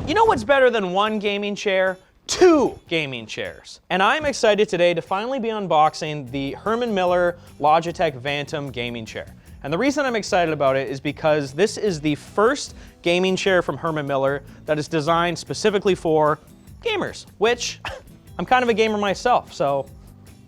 You know what's better than one gaming chair? 2 gaming chairs. And I'm excited today to finally be unboxing the Herman Miller Logitech Vantum gaming chair. And the reason I'm excited about it is because this is the first gaming chair from Herman Miller that is designed specifically for gamers, which I'm kind of a gamer myself, so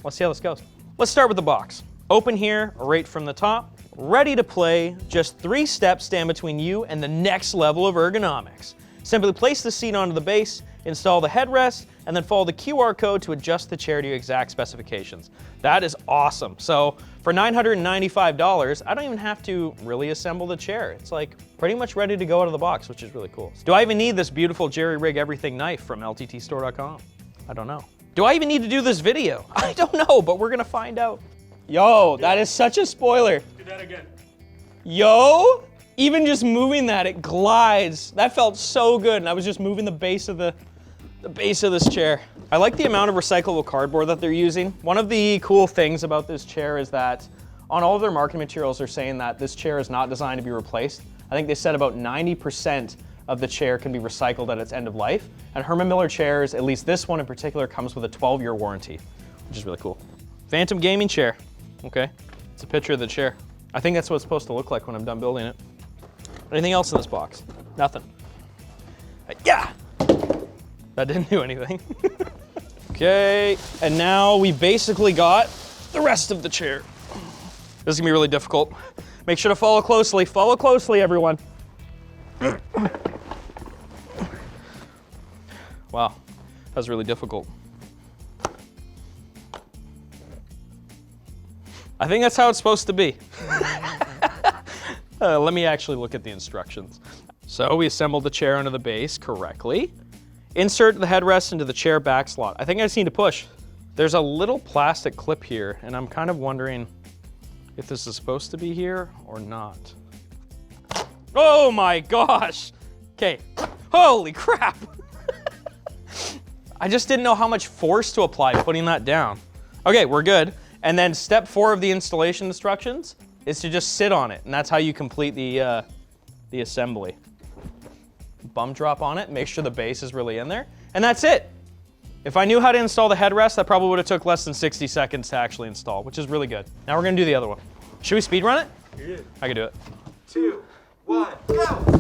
let's see how this goes. Let's start with the box. Open here, right from the top, ready to play. Just 3 steps stand between you and the next level of ergonomics. Simply place the seat onto the base, install the headrest, and then follow the QR code to adjust the chair to your exact specifications. That is awesome. So for $995, I don't even have to really assemble the chair. It's like pretty much ready to go out of the box, which is really cool. Do I even need this beautiful Jerry Rig Everything knife from lttstore.com? I don't know. Do I even need to do this video? I don't know, but we're gonna find out. Yo, that is such a spoiler. Do that again. Yo, even just moving that, it glides. That felt so good, and I was just moving the base of this chair. I like the amount of recyclable cardboard that they're using. One of the cool things about this chair is that on all of their marketing materials, they're saying that this chair is not designed to be replaced. I think they said about 90% of the chair can be recycled at its end of life. And Herman Miller chairs, at least this one in particular, comes with a 12-year warranty, which is really cool. Vantum gaming chair. Okay, it's a picture of the chair. I think that's what it's supposed to look like when I'm done building it. Anything else in this box? Nothing. Yeah! That didn't do anything. Okay, and now we basically got the rest of the chair. This is gonna be really difficult. Make sure to follow closely. Follow closely, everyone. Wow, that was really difficult. I think that's how it's supposed to be. Let me actually look at the instructions. So we assembled the chair under the base correctly. Insert the headrest into the chair back slot. I think I just need to push. There's a little plastic clip here, and I'm kind of wondering if this is supposed to be here or not. Oh my gosh! Okay, holy crap! I just didn't know how much force to apply putting that down. Okay, we're good. And then step 4 of the installation instructions is to just sit on it, and that's how you complete the assembly. Bum drop on it, make sure the base is really in there, and that's it. If I knew how to install the headrest, that probably would have took less than 60 seconds to actually install, which is really good. Now we're gonna do the other one. Should we speed run it? Yeah. I can do it. 2, 1, go!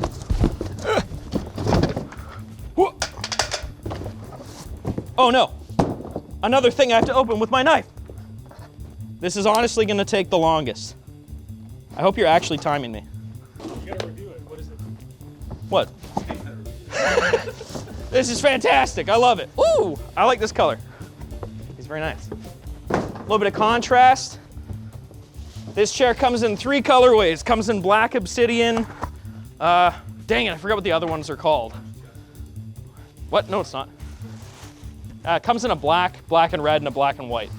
Oh no, another thing I have to open with my knife. This is honestly gonna take the longest. I hope you're actually timing me. You gotta review it. What is it? What? This is fantastic. I love it. Ooh, I like this color. It's very nice. A little bit of contrast. This chair comes in 3 colorways. Comes in black obsidian. Dang it, I forgot what the other ones are called. What? No, it's not. It comes in a black and red, and a black and white.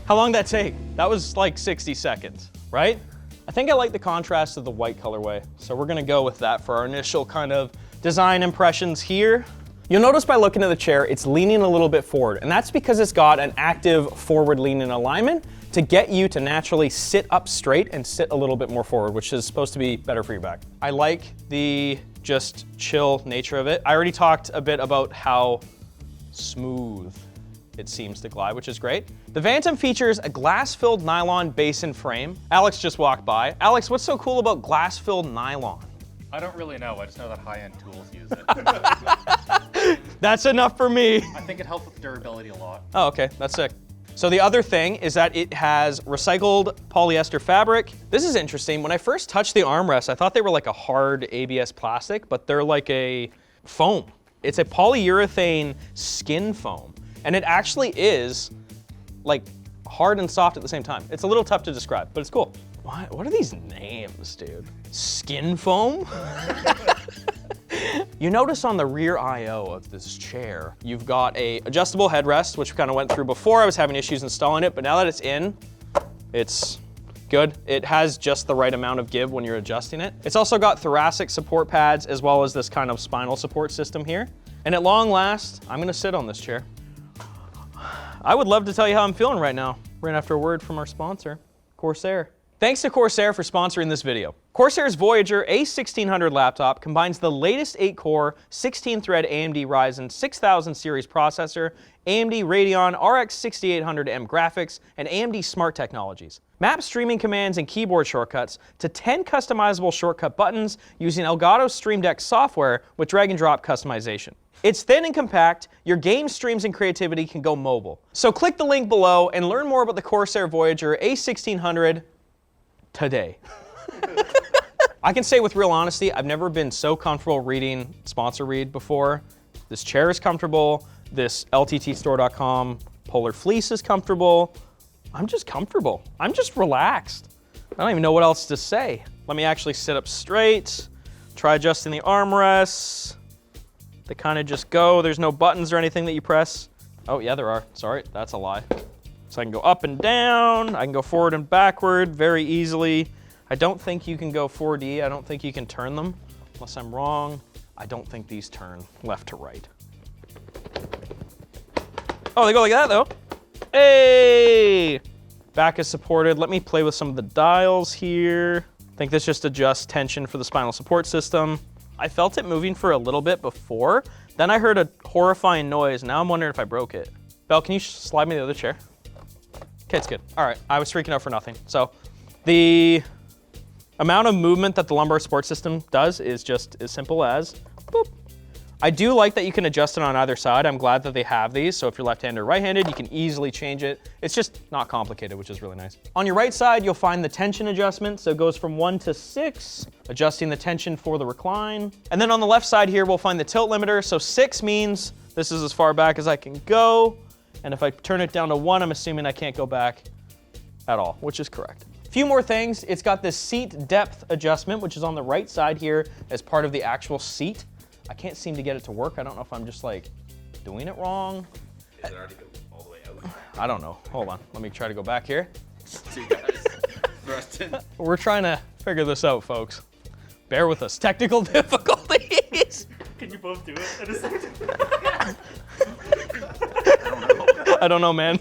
How long did that take? That was like 60 seconds, right? I think I like the contrast of the white colorway, so we're gonna go with that for our initial kind of design impressions here. You'll notice by looking at the chair, it's leaning a little bit forward, and that's because it's got an active forward leaning alignment to get you to naturally sit up straight and sit a little bit more forward, which is supposed to be better for your back. I like the just chill nature of it. I already talked a bit about how smooth it seems to glide, which is great. The Vantum features a glass-filled nylon base and frame. Alex just walked by. Alex, what's so cool about glass-filled nylon? I don't really know. I just know that high-end tools use it. That's enough for me. I think it helps with durability a lot. Oh, okay, that's sick. So the other thing is that it has recycled polyester fabric. This is interesting. When I first touched the armrests, I thought they were like a hard ABS plastic, but they're like a foam. It's a polyurethane skin foam. And it actually is like hard and soft at the same time. It's a little tough to describe, but it's cool. What are these names, dude? Skin foam? You notice on the rear I/O of this chair, you've got a adjustable headrest, which we kind of went through before. I was having issues installing it, but now that it's in, it's good. It has just the right amount of give when you're adjusting it. It's also got thoracic support pads as well as this kind of spinal support system here. And at long last, I'm gonna sit on this chair. I would love to tell you how I'm feeling right now. We're in after a word from our sponsor, Corsair. Thanks to Corsair for sponsoring this video. Corsair's Voyager A1600 laptop combines the latest 8-core, 16-thread AMD Ryzen 6000 series processor, AMD Radeon RX 6800M graphics, and AMD Smart technologies. Map streaming commands and keyboard shortcuts to 10 customizable shortcut buttons using Elgato's Stream Deck software with drag and drop customization. It's thin and compact, your game streams and creativity can go mobile. So click the link below and learn more about the Corsair Voyager A1600 today. I can say with real honesty, I've never been so comfortable reading sponsor read before. This chair is comfortable, this lttstore.com polar fleece is comfortable. I'm just comfortable. I'm just relaxed. I don't even know what else to say. Let me actually sit up straight, try adjusting the armrests. They kind of just go. There's no buttons or anything that you press. Oh yeah, there are. Sorry, that's a lie. So I can go up and down. I can go forward and backward very easily. I don't think you can go 4D. I don't think you can turn them, unless I'm wrong. I don't think these turn left to right. Oh, they go like that though. Hey! Back is supported. Let me play with some of the dials here. I think this just adjusts tension for the spinal support system. I felt it moving for a little bit before. Then I heard a horrifying noise. Now I'm wondering if I broke it. Belle, can you slide me the other chair? Okay, it's good. All right, I was freaking out for nothing. So the amount of movement that the lumbar support system does is just as simple as boop. I do like that you can adjust it on either side. I'm glad that they have these. So if you're left-handed or right-handed, you can easily change it. It's just not complicated, which is really nice. On your right side, you'll find the tension adjustment. So it goes from 1 to 6, adjusting the tension for the recline. And then on the left side here, we'll find the tilt limiter. So 6 means this is as far back as I can go. And if I turn it down to 1, I'm assuming I can't go back at all, which is correct. A few more things. It's got this seat depth adjustment, which is on the right side here as part of the actual seat. I can't seem to get it to work. I don't know if I'm just like doing it wrong. Is it already go all the way out? I don't know. Hold on. Let me try to go back here. Two guys thrusting. We're trying to figure this out, folks. Bear with us. Technical difficulties. Can you both do it at the same time? I don't know, man.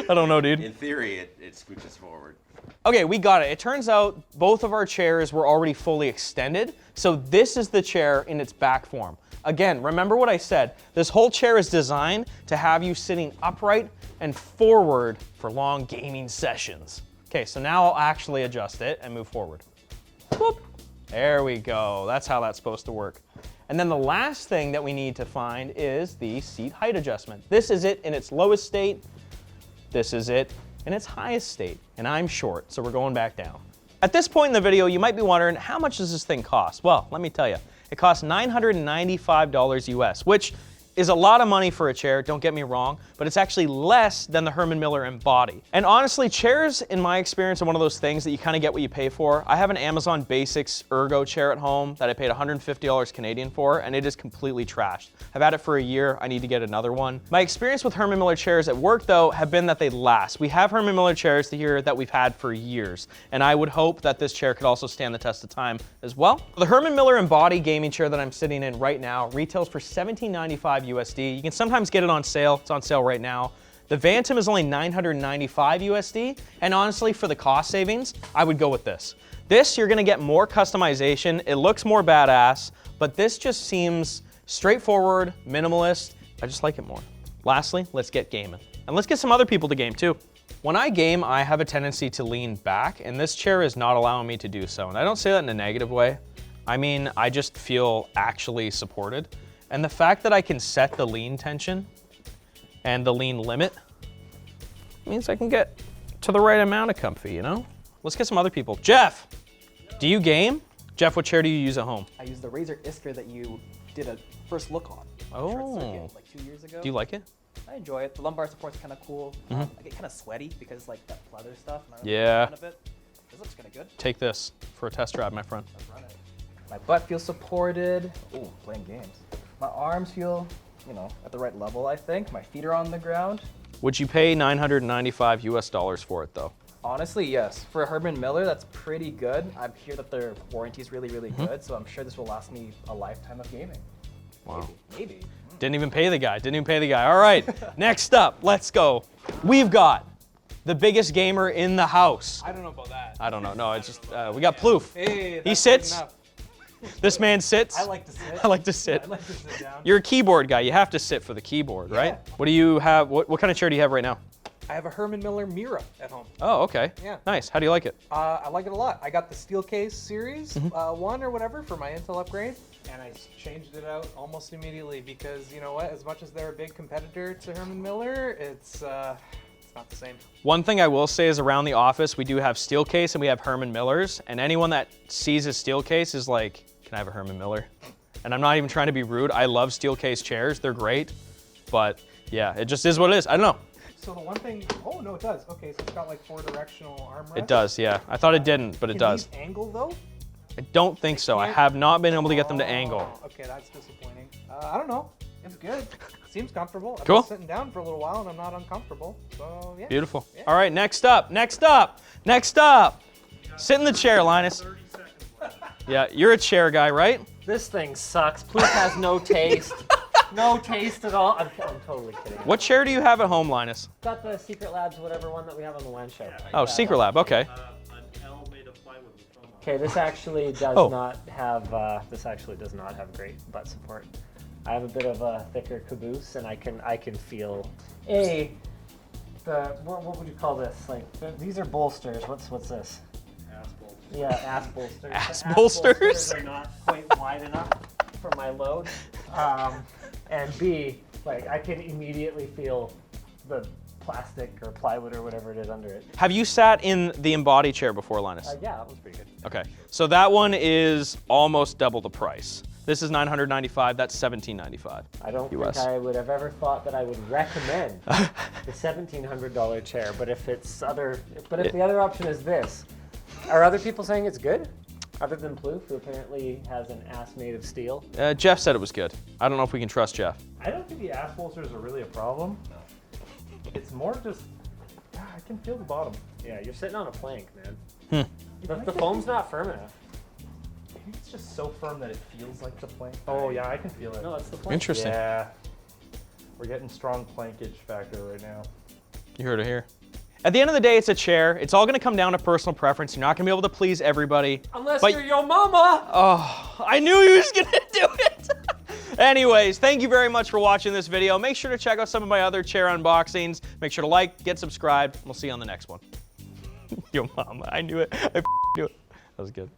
I don't know, dude. In theory, it scooches forward. Okay, we got it. It turns out both of our chairs were already fully extended, so this is the chair in its back form. Again, remember what I said. This whole chair is designed to have you sitting upright and forward for long gaming sessions. Okay, so now I'll actually adjust it and move forward. Whoop. There we go. That's how that's supposed to work. And then the last thing that we need to find is the seat height adjustment. This is it in its lowest state. This is it in its highest state. And I'm short, so we're going back down. At this point in the video, you might be wondering, how much does this thing cost? Well, let me tell you. It costs $995 US, which is a lot of money for a chair, don't get me wrong, but it's actually less than the Herman Miller Embody. And honestly, chairs, in my experience, are one of those things that you kind of get what you pay for. I have an Amazon Basics Ergo chair at home that I paid $150 Canadian for, and it is completely trashed. I've had it for a year, I need to get another one. My experience with Herman Miller chairs at work, though, have been that they last. We have Herman Miller chairs here that we've had for years, and I would hope that this chair could also stand the test of time as well. The Herman Miller Embody gaming chair that I'm sitting in right now retails for $17.95 USD. You can sometimes get it on sale. It's on sale right now. The Vantum is only $995 USD. And honestly, for the cost savings, I would go with this. This, you're gonna get more customization. It looks more badass, but this just seems straightforward, minimalist. I just like it more. Lastly, let's get gaming. And let's get some other people to game too. When I game, I have a tendency to lean back, and this chair is not allowing me to do so. And I don't say that in a negative way. I mean, I just feel actually supported. And the fact that I can set the lean tension and the lean limit means I can get to the right amount of comfy, you know? Let's get some other people. Geoff, do you game? Geoff, what chair do you use at home? I use the Razer Isker that you did a first look on. Oh. ShortCircuit, like 2 years ago. Do you like it? I enjoy it. The lumbar support's kind of cool. I get kind of sweaty because like that pleather stuff. And I really Yeah. Of it. This looks kind of good. Take this for a test drive, my friend. Let's run it. My butt feels supported. Ooh, playing games. My arms feel, you know, at the right level, I think. My feet are on the ground. Would you pay $995 US for it though? Honestly, yes. For a Herman Miller, that's pretty good. I hear that their warranty is really, really good, so I'm sure this will last me a lifetime of gaming. Wow. Maybe. Didn't even pay the guy. Didn't even pay the guy. All right, next up, let's go. We've got the biggest gamer in the house. I don't know about that. I don't know. No, it's just we got Plouffe. Hey, that's He sits. good enough. This man sits. I like to sit. I like to sit. I like to sit down. You're a keyboard guy. You have to sit for the keyboard, right? What do you have? What kind of chair do you have right now? I have a Herman Miller Mira at home. Oh, okay. Yeah. Nice. How do you like it? I like it a lot. I got the Steelcase Series Mm-hmm. 1 or whatever for my Intel upgrade, and I changed it out almost immediately because, you know what, as much as they're a big competitor to Herman Miller, it's not the same. One thing I will say is around the office, we do have Steelcase and we have Herman Millers, and anyone that sees a Steelcase is like, can I have a Herman Miller? And I'm not even trying to be rude. I love Steelcase chairs. They're great, but yeah, it just is what it is. I don't know. So the one thing, oh no, it does. Okay, so it's got like 4 directional armrests. It does, yeah. I thought it didn't, but it does. Can these angle though? I don't think so. I have not been able to get them to angle. Oh, okay, that's disappointing. I don't know. It's good. Seems comfortable. I've Cool. been sitting down for a little while and I'm not uncomfortable. So yeah. Beautiful. Yeah. All right, next up. Sit in the chair, Linus. Yeah, you're a chair guy, right? This thing sucks. Plouffe has no taste. No taste at all. I'm totally kidding. What chair do you have at home, Linus? Got the Secret Labs, whatever one that we have on the WAN show. Oh, Secret Lab, okay. Okay, this actually does not have. This actually does not have great butt support. I have a bit of a thicker caboose, and I can feel what would you call this? Like these are bolsters. What's this? Ass bolsters. Yeah, ass bolsters. Ass The bolsters? are not quite wide enough for my load. And B, like I can immediately feel the plastic or plywood or whatever it is under it. Have you sat in the Embody chair before, Linus? Yeah, that was pretty good. Okay, so that one is almost double the price. This is $995, that's $1,795. I don't US. think I would have ever thought that I would recommend the $1,700 chair, but if the other option is this, are other people saying it's good? Other than Plouffe, who apparently has an ass made of steel? Geoff said it was good. I don't know if we can trust Geoff. I don't think the ass bolsters are really a problem. It's more just, I can feel the bottom. Yeah, you're sitting on a plank, man. The foam's not firm enough. Maybe it's just so firm that it feels like the plank. Oh yeah, I can feel it. No, it's the plank. Interesting. Yeah. We're getting strong plankage factor right now. You heard it here. At the end of the day, it's a chair. It's all gonna come down to personal preference. You're not gonna be able to please everybody. Unless But- you're your mama! Oh, I knew he was gonna do it. Anyways, thank you very much for watching this video. Make sure to check out some of my other chair unboxings. Make sure to like, get subscribed. We'll see you on the next one. Yo, mama, I knew it. I knew it. That was good.